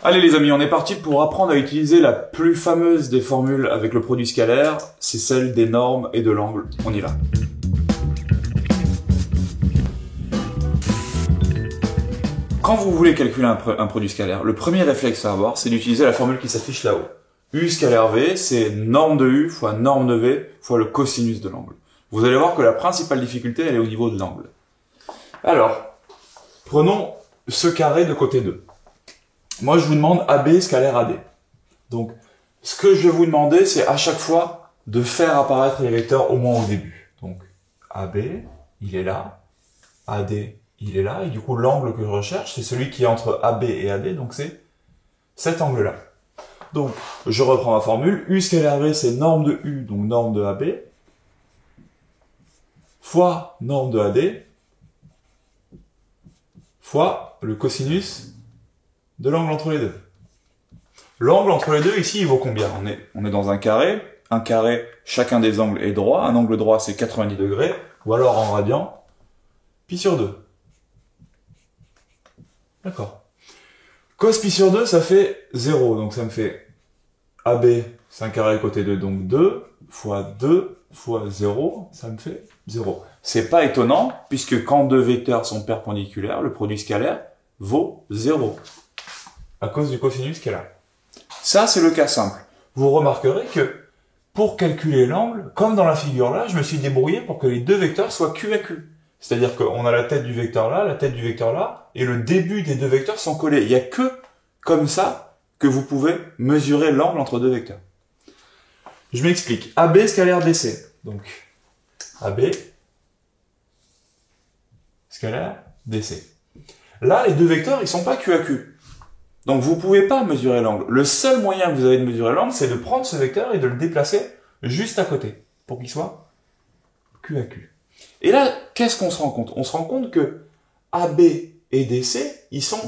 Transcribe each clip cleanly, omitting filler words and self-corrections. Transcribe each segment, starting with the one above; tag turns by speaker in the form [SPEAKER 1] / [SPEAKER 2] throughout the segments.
[SPEAKER 1] Allez les amis, on est parti pour apprendre à utiliser la plus fameuse des formules avec le produit scalaire, c'est celle des normes et de l'angle. On y va. Quand vous voulez calculer un produit scalaire, le premier réflexe à avoir, c'est d'utiliser la formule qui s'affiche là-haut. U scalaire V, c'est norme de U fois norme de V fois le cosinus de l'angle. Vous allez voir que la principale difficulté, elle est au niveau de l'angle. Alors, prenons ce carré de côté 2. Moi, je vous demande AB scalaire AD. Donc, ce que je vais vous demander, c'est à chaque fois de faire apparaître les vecteurs au moins au début. Donc, AB, il est là. AD, il est là. Et du coup, l'angle que je recherche, c'est celui qui est entre AB et AD. Donc, c'est cet angle-là. Donc, je reprends ma formule. U scalaire V, c'est norme de U, donc norme de AB, fois norme de AD, fois le cosinus de l'angle entre les deux. L'angle entre les deux, ici, il vaut combien? On est dans un carré, chacun des angles est droit, un angle droit c'est 90 degrés, ou alors en radian, pi sur 2. D'accord. Cos pi sur 2, ça fait 0, donc ça me fait AB, c'est un carré côté 2, donc 2 fois 0, ça me fait 0. C'est pas étonnant, puisque quand deux vecteurs sont perpendiculaires, le produit scalaire vaut 0. À cause du cosinus qui est là. Ça, c'est le cas simple. Vous remarquerez que, pour calculer l'angle, comme dans la figure là, je me suis débrouillé pour que les deux vecteurs soient Q à Q. C'est-à-dire qu'on a la tête du vecteur là, la tête du vecteur là, et le début des deux vecteurs sont collés. Il n'y a que comme ça que vous pouvez mesurer l'angle entre deux vecteurs. Je m'explique. AB scalaire DC. Donc, AB scalaire DC. Là, les deux vecteurs, ils sont pas Q à Q. Donc, vous pouvez pas mesurer l'angle. Le seul moyen que vous avez de mesurer l'angle, c'est de prendre ce vecteur et de le déplacer juste à côté, pour qu'il soit Q à Q. Et là, qu'est-ce qu'on se rend compte? On se rend compte que AB et DC, ils sont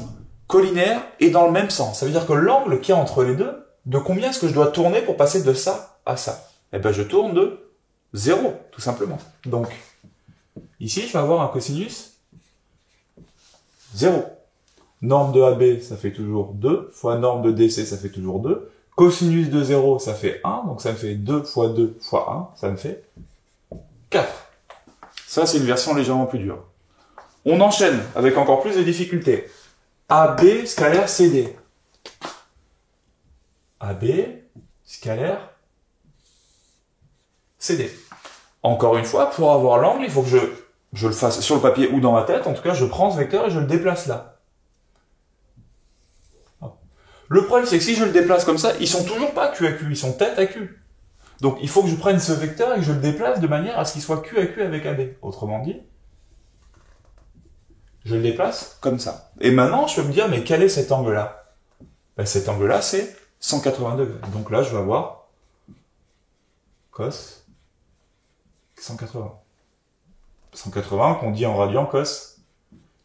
[SPEAKER 1] collinaires et dans le même sens. Ça veut dire que l'angle qu'il y a entre les deux, de combien est-ce que je dois tourner pour passer de ça à ça? Eh ben, je tourne de 0, tout simplement. Donc, ici, je vais avoir un cosinus 0. Norme de AB, ça fait toujours 2, fois norme de DC, ça fait toujours 2. Cosinus de 0, ça fait 1, donc ça me fait 2 fois 2 fois 1, ça me fait 4. Ça, c'est une version légèrement plus dure. On enchaîne avec encore plus de difficultés. AB scalaire CD. AB scalaire CD. Encore une fois, pour avoir l'angle, il faut que je le fasse sur le papier ou dans ma tête. En tout cas, je prends ce vecteur et je le déplace là. Le problème, c'est que si je le déplace comme ça, ils sont toujours pas Q à Q, ils sont tête à Q. Donc, il faut que je prenne ce vecteur et que je le déplace de manière à ce qu'il soit Q à Q avec AB. Autrement dit, je le déplace comme ça. Et maintenant, je peux me dire, mais quel est cet angle-là? Ben, cet angle-là, c'est 180 degrés. Donc là, je vais avoir cos 180. 180 qu'on dit en radian cos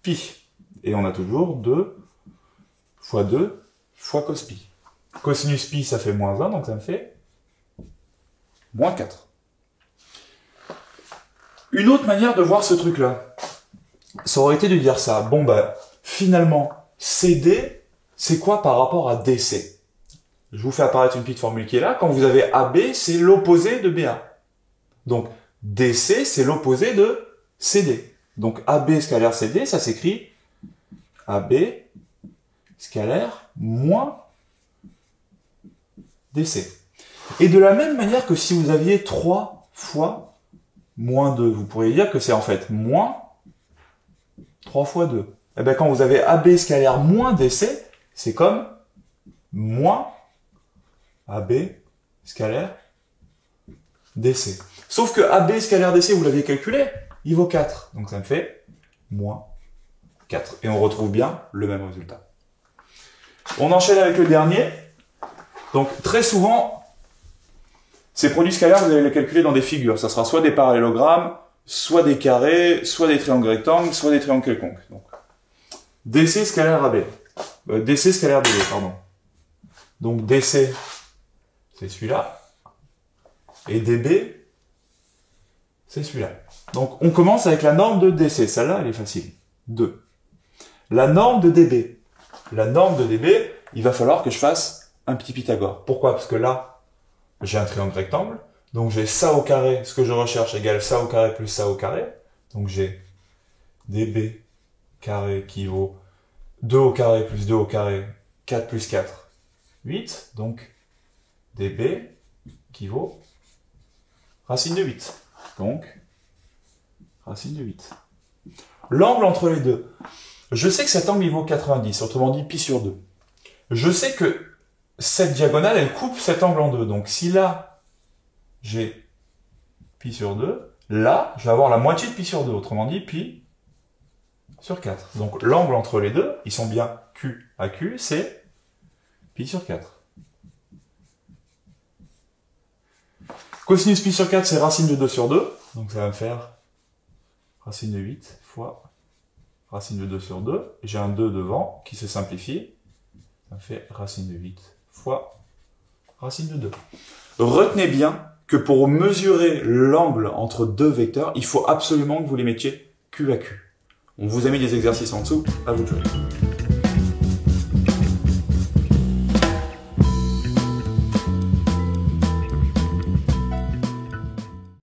[SPEAKER 1] pi. Et on a toujours 2 fois 2 fois cos pi. Cosinus pi, ça fait moins 1, donc ça me fait moins 4. Une autre manière de voir ce truc-là, ça aurait été de dire ça. Bon, bah, finalement, CD, c'est quoi par rapport à DC? Je vous fais apparaître une petite formule qui est là. Quand vous avez AB, c'est l'opposé de BA. Donc, DC, c'est l'opposé de CD. Donc, AB scalaire CD, ça s'écrit AB scalaire moins DC. Et de la même manière que si vous aviez 3 fois moins 2, vous pourriez dire que c'est en fait moins 3 fois 2. Et bien quand vous avez AB scalaire moins DC, c'est comme moins AB scalaire DC. Sauf que AB scalaire DC, vous l'aviez calculé, il vaut 4. Donc ça me fait moins 4. Et on retrouve bien le même résultat. On enchaîne avec le dernier. Donc, très souvent, ces produits scalaires, vous allez les calculer dans des figures. Ça sera soit des parallélogrammes, soit des carrés, soit des triangles rectangles, soit des triangles quelconques. Donc, DC scalaire AB. DC scalaire DB, pardon. Donc, DC, c'est celui-là. Et DB, c'est celui-là. Donc, on commence avec la norme de DC. Celle-là, elle est facile. 2. La norme de DB. La norme de DB, il va falloir que je fasse un petit Pythagore. Pourquoi? Parce que là, j'ai un triangle rectangle, donc j'ai ça au carré, ce que je recherche égale ça au carré plus ça au carré. Donc j'ai dB carré qui vaut 2 au carré plus 2 au carré, 4 plus 4, 8. Donc dB qui vaut racine de 8. Donc racine de 8. L'angle entre les deux. Je sais que cet angle il vaut 90, autrement dit pi sur 2. Je sais que cette diagonale, elle coupe cet angle en deux. Donc si là, j'ai pi sur 2, là, je vais avoir la moitié de pi sur 2, autrement dit pi sur 4. Donc l'angle entre les deux, ils sont bien Q à Q, c'est pi sur 4. Cosinus pi sur 4, c'est racine de 2 sur 2, donc ça va me faire racine de 8 fois racine de 2 sur 2. J'ai un 2 devant qui se simplifie, ça me fait racine de 8 fois racine de 2. Retenez bien que pour mesurer l'angle entre deux vecteurs, il faut absolument que vous les mettiez Q à Q. On vous a mis des exercices en dessous, à vous de jouer.